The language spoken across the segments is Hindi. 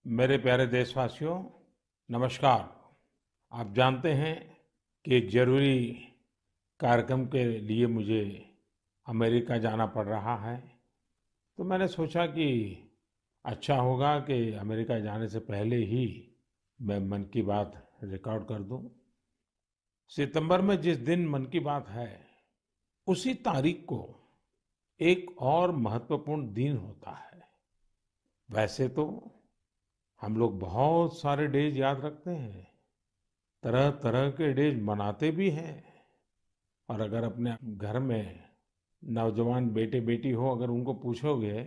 मेरे प्यारे देशवासियों, नमस्कार। आप जानते हैं कि एक जरूरी कार्यक्रम के लिए मुझे अमेरिका जाना पड़ रहा है। तो मैंने सोचा कि अच्छा होगा कि अमेरिका जाने से पहले ही मैं मन की बात रिकॉर्ड कर दूं। सितंबर में जिस दिन मन की बात है, उसी तारीख को एक और महत्वपूर्ण दिन होता है। वैसे तो हम लोग बहुत सारे डेज याद रखते हैं, तरह तरह के डेज मनाते भी हैं। और अगर अपने घर में नौजवान बेटे बेटी हो, अगर उनको पूछोगे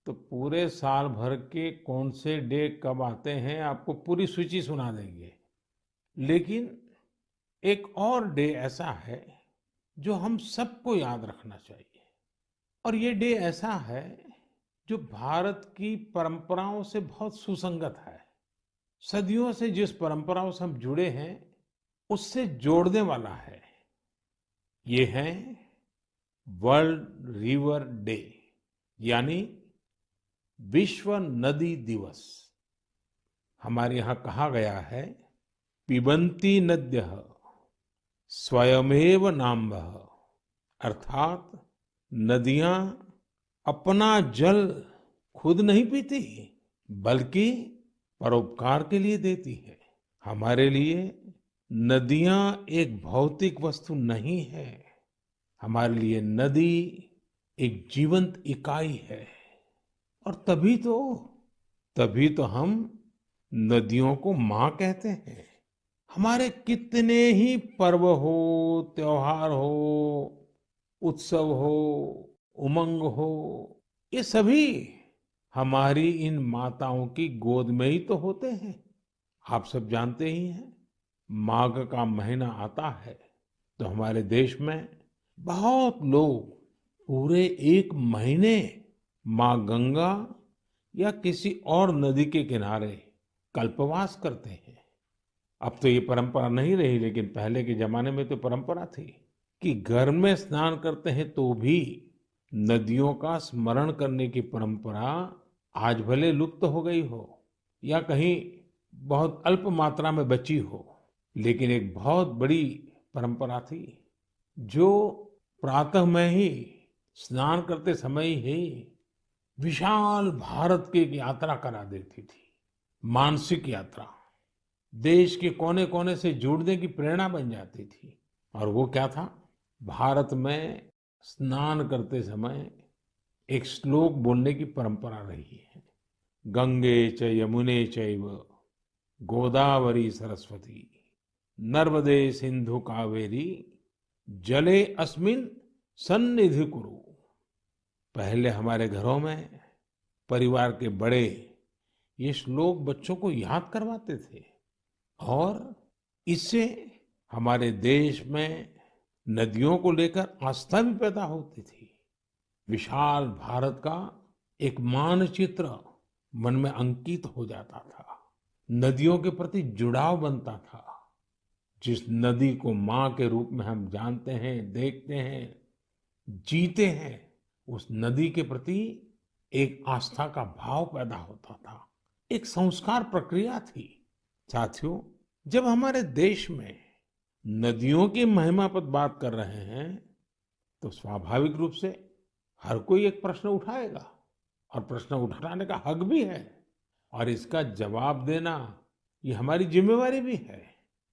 तो पूरे साल भर के कौन से डे कब आते हैं आपको पूरी सूची सुना देंगे। लेकिन एक और डे ऐसा है जो हम सबको याद रखना चाहिए। और ये डे ऐसा है जो भारत की परंपराओं से बहुत सुसंगत है। सदियों से जिस परंपराओं से हम जुड़े हैं, उससे जोड़ने वाला है। ये है वर्ल्ड रिवर डे, यानी विश्व नदी दिवस। हमारे यहाँ कहा गया है, पिबन्ति नद्यः स्वयमेव नाम्भः। अर्थात नदियां अपना जल खुद नहीं पीती, बल्कि परोपकार के लिए देती है। हमारे लिए नदियां एक भौतिक वस्तु नहीं है, हमारे लिए नदी एक जीवंत इकाई है। और तभी तो हम नदियों को माँ कहते हैं। हमारे कितने ही पर्व हो, त्योहार हो, उत्सव हो, उमंग हो, ये सभी हमारी इन माताओं की गोद में ही तो होते हैं। आप सब जानते ही हैं, माघ का महीना आता है तो हमारे देश में बहुत लोग पूरे एक महीने माँ गंगा या किसी और नदी के किनारे कल्पवास करते हैं। अब तो ये परंपरा नहीं रही, लेकिन पहले के जमाने में तो परंपरा थी कि घर में स्नान करते हैं तो भी नदियों का स्मरण करने की परंपरा आज भले लुप्त हो गई हो या कहीं बहुत अल्प मात्रा में बची हो, लेकिन एक बहुत बड़ी परंपरा थी जो प्रातः में ही स्नान करते समय ही विशाल भारत की एक यात्रा करा देती थी। मानसिक यात्रा, देश के कोने कोने से जुड़ने की प्रेरणा बन जाती थी। और वो क्या था, भारत में स्नान करते समय एक श्लोक बोलने की परंपरा रही है। गंगे च यमुने चैव गोदावरी सरस्वती नर्मदे सिंधु कावेरी जले अस्मिन सन्निधि कुरु। पहले हमारे घरों में परिवार के बड़े ये श्लोक बच्चों को याद करवाते थे। और इससे हमारे देश में नदियों को लेकर आस्था भी पैदा होती थी। विशाल भारत का एक मानचित्र मन में अंकित हो जाता था। नदियों के प्रति जुड़ाव बनता था। जिस नदी को माँ के रूप में हम जानते हैं, देखते हैं, जीते हैं, उस नदी के प्रति एक आस्था का भाव पैदा होता था। एक संस्कार प्रक्रिया थी। साथियों, जब हमारे देश में नदियों की महिमा पर बात कर रहे हैं तो स्वाभाविक रूप से हर कोई एक प्रश्न उठाएगा, और प्रश्न उठाने का हक भी है, और इसका जवाब देना ये हमारी जिम्मेवारी भी है।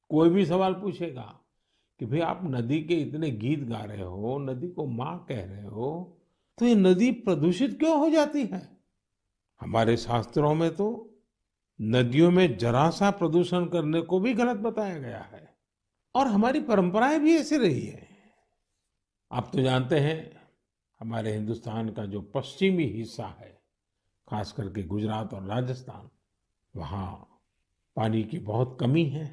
कोई भी सवाल पूछेगा कि भाई आप नदी के इतने गीत गा रहे हो, नदी को माँ कह रहे हो, तो ये नदी प्रदूषित क्यों हो जाती है? हमारे शास्त्रों में तो नदियों में जरा सा प्रदूषण करने को भी गलत बताया गया है। और हमारी परंपराएं भी ऐसी रही है। आप तो जानते हैं, हमारे हिंदुस्तान का जो पश्चिमी हिस्सा है, खास करके गुजरात और राजस्थान, वहाँ पानी की बहुत कमी है।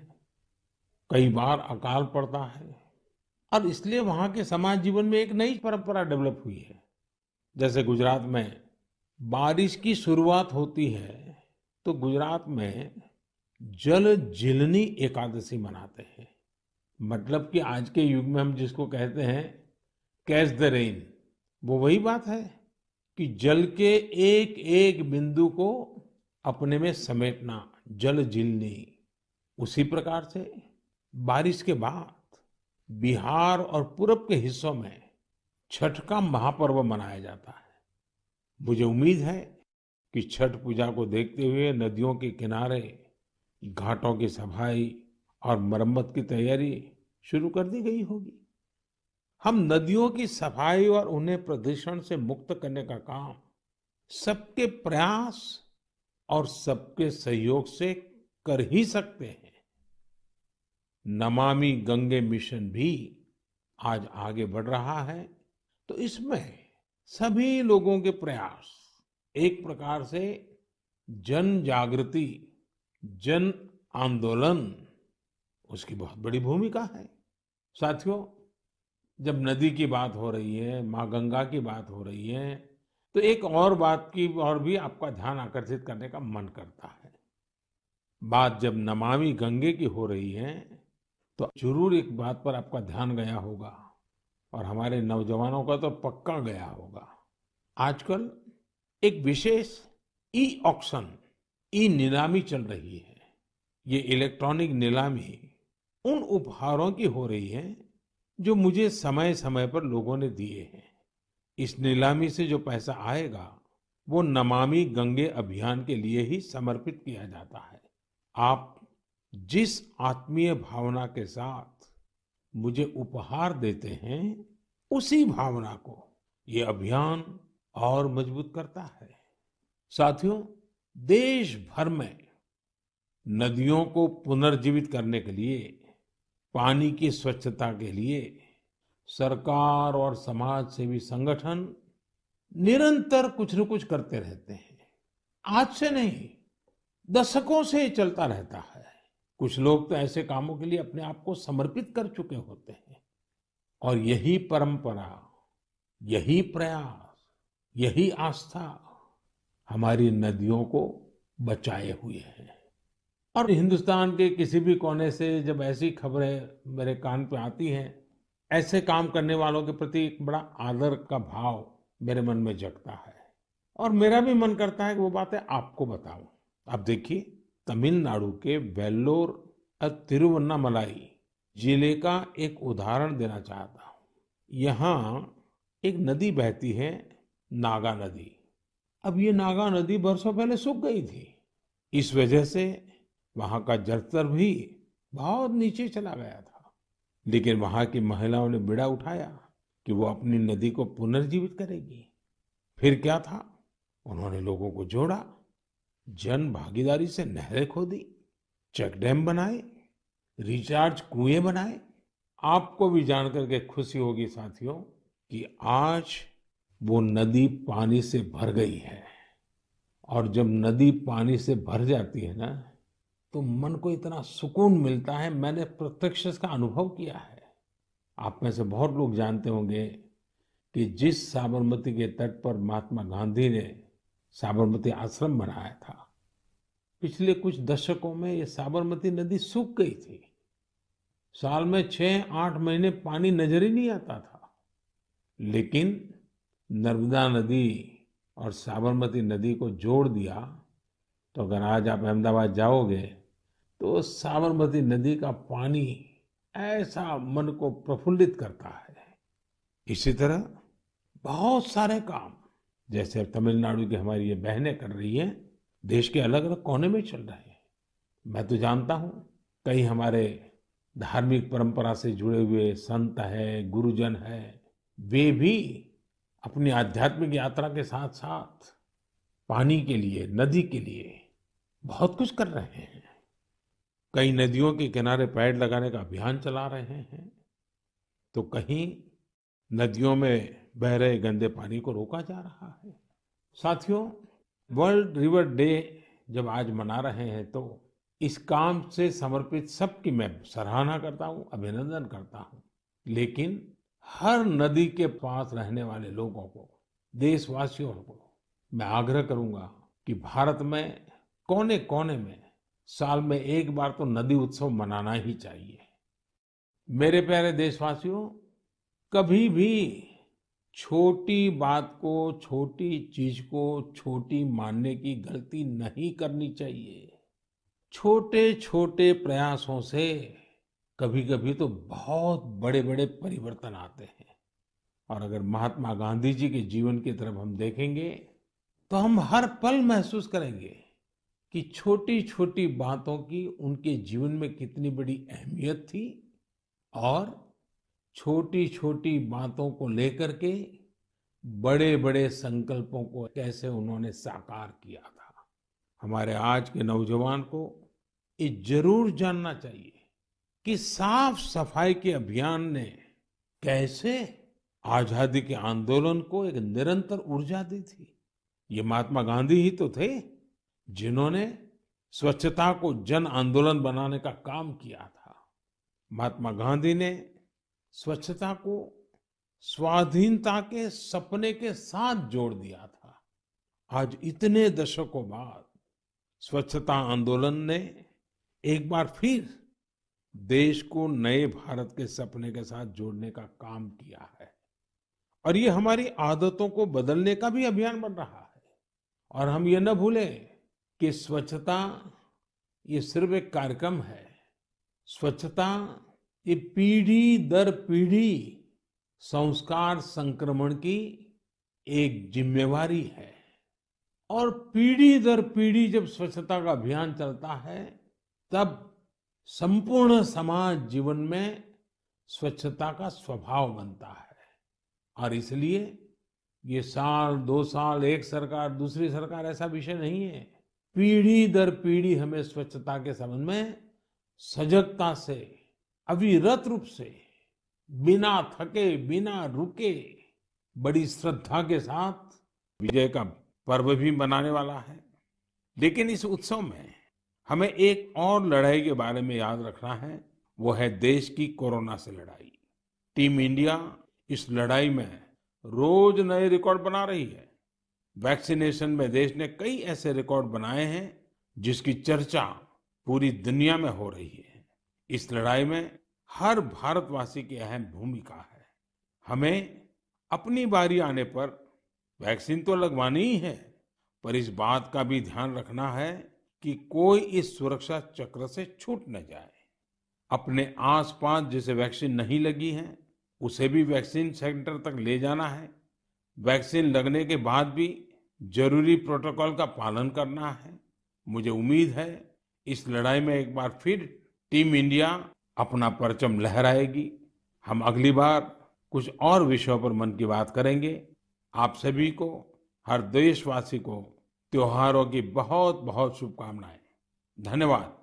कई बार अकाल पड़ता है, और इसलिए वहाँ के समाज जीवन में एक नई परंपरा डेवलप हुई है। जैसे गुजरात में बारिश की शुरुआत होती है तो गुजरात में जल जीलनी एकादशी मनाते हैं। मतलब कि आज के युग में हम जिसको कहते हैं कैच द रेन, वो वही बात है कि जल के एक एक बिंदु को अपने में समेटना, जल जीलनी। उसी प्रकार से बारिश के बाद बिहार और पूरब के हिस्सों में छठ का महापर्व मनाया जाता है। मुझे उम्मीद है कि छठ पूजा को देखते हुए नदियों के किनारे घाटों की सफाई और मरम्मत की तैयारी शुरू कर दी गई होगी। हम नदियों की सफाई और उन्हें प्रदूषण से मुक्त करने का काम सबके प्रयास और सबके सहयोग से कर ही सकते हैं। नमामि गंगे मिशन भी आज आगे बढ़ रहा है, तो इसमें सभी लोगों के प्रयास एक प्रकार से जन जागृति, जन आंदोलन, उसकी बहुत बड़ी भूमिका है। साथियों, जब नदी की बात हो रही है, माँ गंगा की बात हो रही है, तो एक और बात की और भी आपका ध्यान आकर्षित करने का मन करता है। बात जब नमामि गंगे की हो रही है, तो जरूर एक बात पर आपका ध्यान गया होगा और हमारे नौजवानों का तो पक्का गया होगा। आजकल एक विशेष ई ऑक्शन, ई नीलामी चल रही है। ये इलेक्ट्रॉनिक नीलामी उन उपहारों की हो रही है जो मुझे समय समय पर लोगों ने दिए हैं। इस नीलामी से जो पैसा आएगा वो नमामि गंगे अभियान के लिए ही समर्पित किया जाता है। आप जिस आत्मीय भावना के साथ मुझे उपहार देते हैं, उसी भावना को ये अभियान और मजबूत करता है। साथियों, देश भर में नदियों को पुनर्जीवित करने के लिए, पानी की स्वच्छता के लिए सरकार और समाज सेवी संगठन निरंतर कुछ न कुछ करते रहते हैं। आज से नहीं, दशकों से ये चलता रहता है। कुछ लोग तो ऐसे कामों के लिए अपने आप को समर्पित कर चुके होते हैं और यही परंपरा, यही प्रयास, यही आस्था हमारी नदियों को बचाए हुए है। और हिंदुस्तान के किसी भी कोने से जब ऐसी खबरें मेरे कान पे आती हैं, ऐसे काम करने वालों के प्रति एक बड़ा आदर का भाव मेरे मन में जगता है और मेरा भी मन करता है कि वो बातें आपको बताऊं। आप देखिए, तमिलनाडु के वेल्लोर और तिरुवन्नामलाई जिले का एक उदाहरण देना चाहता हूँ। यहाँ एक नदी बहती है, नागा नदी। अब ये नागा नदी बरसों पहले सूख गई थी। इस वजह से वहां का जलस्तर भी बहुत नीचे चला गया था। लेकिन वहां की महिलाओं ने बीड़ा उठाया कि वो अपनी नदी को पुनर्जीवित करेगी। फिर क्या था, उन्होंने लोगों को जोड़ा, जन भागीदारी से नहरें खोदी, चेक डैम बनाए, रिचार्ज कुएं बनाए। आपको भी जानकर के खुशी होगी साथियों कि आज वो नदी पानी से भर गई है। और जब नदी पानी से भर जाती है ना, तो मन को इतना सुकून मिलता है। मैंने प्रत्यक्ष इसका अनुभव किया है। आप में से बहुत लोग जानते होंगे कि जिस साबरमती के तट पर महात्मा गांधी ने साबरमती आश्रम बनाया था, पिछले कुछ दशकों में ये साबरमती नदी सूख गई थी। साल में 6-8 महीने पानी नजर ही नहीं आता था। लेकिन नर्मदा नदी और साबरमती नदी को जोड़ दिया, तो अगर आज आप अहमदाबाद जाओगे तो साबरमती नदी का पानी ऐसा मन को प्रफुल्लित करता है। इसी तरह बहुत सारे काम, जैसे तमिलनाडु की हमारी ये बहनें कर रही हैं, देश के अलग अलग कोने में चल रहे हैं। मैं तो जानता हूँ कई हमारे धार्मिक परंपरा से जुड़े हुए संत है, गुरुजन है, वे भी अपनी आध्यात्मिक यात्रा के साथ साथ पानी के लिए, नदी के लिए बहुत कुछ कर रहे हैं। कई नदियों के किनारे पेड़ लगाने का अभियान चला रहे हैं, तो कहीं नदियों में बह रहे गंदे पानी को रोका जा रहा है। साथियों, वर्ल्ड रिवर डे जब आज मना रहे हैं, तो इस काम से समर्पित सबकी मैं सराहना करता हूं, अभिनंदन करता हूं। लेकिन हर नदी के पास रहने वाले लोगों को, देशवासियों को मैं आग्रह करूंगा कि भारत में कोने कोने में साल में एक बार तो नदी उत्सव मनाना ही चाहिए। मेरे प्यारे देशवासियों, कभी भी छोटी बात को, छोटी चीज को छोटी मानने की गलती नहीं करनी चाहिए। छोटे छोटे प्रयासों से कभी कभी तो बहुत बड़े बड़े परिवर्तन आते हैं। और अगर महात्मा गांधी जी के जीवन की तरफ हम देखेंगे तो हम हर पल महसूस करेंगे कि छोटी छोटी बातों की उनके जीवन में कितनी बड़ी अहमियत थी और छोटी छोटी बातों को लेकर के बड़े बड़े संकल्पों को कैसे उन्होंने साकार किया था। हमारे आज के नौजवान को ये जरूर जानना चाहिए कि साफ सफाई के अभियान ने कैसे आजादी के आंदोलन को एक निरंतर ऊर्जा दी थी। ये महात्मा गांधी ही तो थे जिन्होंने स्वच्छता को जन आंदोलन बनाने का काम किया था। महात्मा गांधी ने स्वच्छता को स्वाधीनता के सपने के साथ जोड़ दिया था। आज इतने दशकों बाद स्वच्छता आंदोलन ने एक बार फिर देश को नए भारत के सपने के साथ जोड़ने का काम किया है। और ये हमारी आदतों को बदलने का भी अभियान बन रहा है। और हम ये न भूलें कि स्वच्छता ये सिर्फ एक कार्यक्रम है। स्वच्छता ये पीढ़ी दर पीढ़ी संस्कार संक्रमण की एक जिम्मेवारी है। और पीढ़ी दर पीढ़ी जब स्वच्छता का अभियान चलता है तब संपूर्ण समाज जीवन में स्वच्छता का स्वभाव बनता है। और इसलिए ये साल, 2 साल, एक सरकार, दूसरी सरकार ऐसा विषय नहीं है। पीढ़ी दर पीढ़ी हमें स्वच्छता के संबंध में सजगता से, अविरत रूप से, बिना थके, बिना रुके, बड़ी श्रद्धा के साथ विजय का पर्व भी मनाने वाला है। लेकिन इस उत्सव में हमें एक और लड़ाई के बारे में याद रखना है, वो है देश की कोरोना से लड़ाई। टीम इंडिया इस लड़ाई में रोज नए रिकॉर्ड बना रही है। वैक्सीनेशन में देश ने कई ऐसे रिकॉर्ड बनाए हैं जिसकी चर्चा पूरी दुनिया में हो रही है। इस लड़ाई में हर भारतवासी की अहम भूमिका है। हमें अपनी बारी आने पर वैक्सीन तो लगवानी ही है, पर इस बात का भी ध्यान रखना है कि कोई इस सुरक्षा चक्र से छूट न जाए। अपने आसपास जिसे वैक्सीन नहीं लगी है उसे भी वैक्सीन सेंटर तक ले जाना है। वैक्सीन लगने के बाद भी जरूरी प्रोटोकॉल का पालन करना है। मुझे उम्मीद है इस लड़ाई में एक बार फिर टीम इंडिया अपना परचम लहराएगी। हम अगली बार कुछ और विषयों पर मन की बात करेंगे। आप सभी को, हर देशवासी को त्योहारों की बहुत बहुत शुभकामनाएं। धन्यवाद।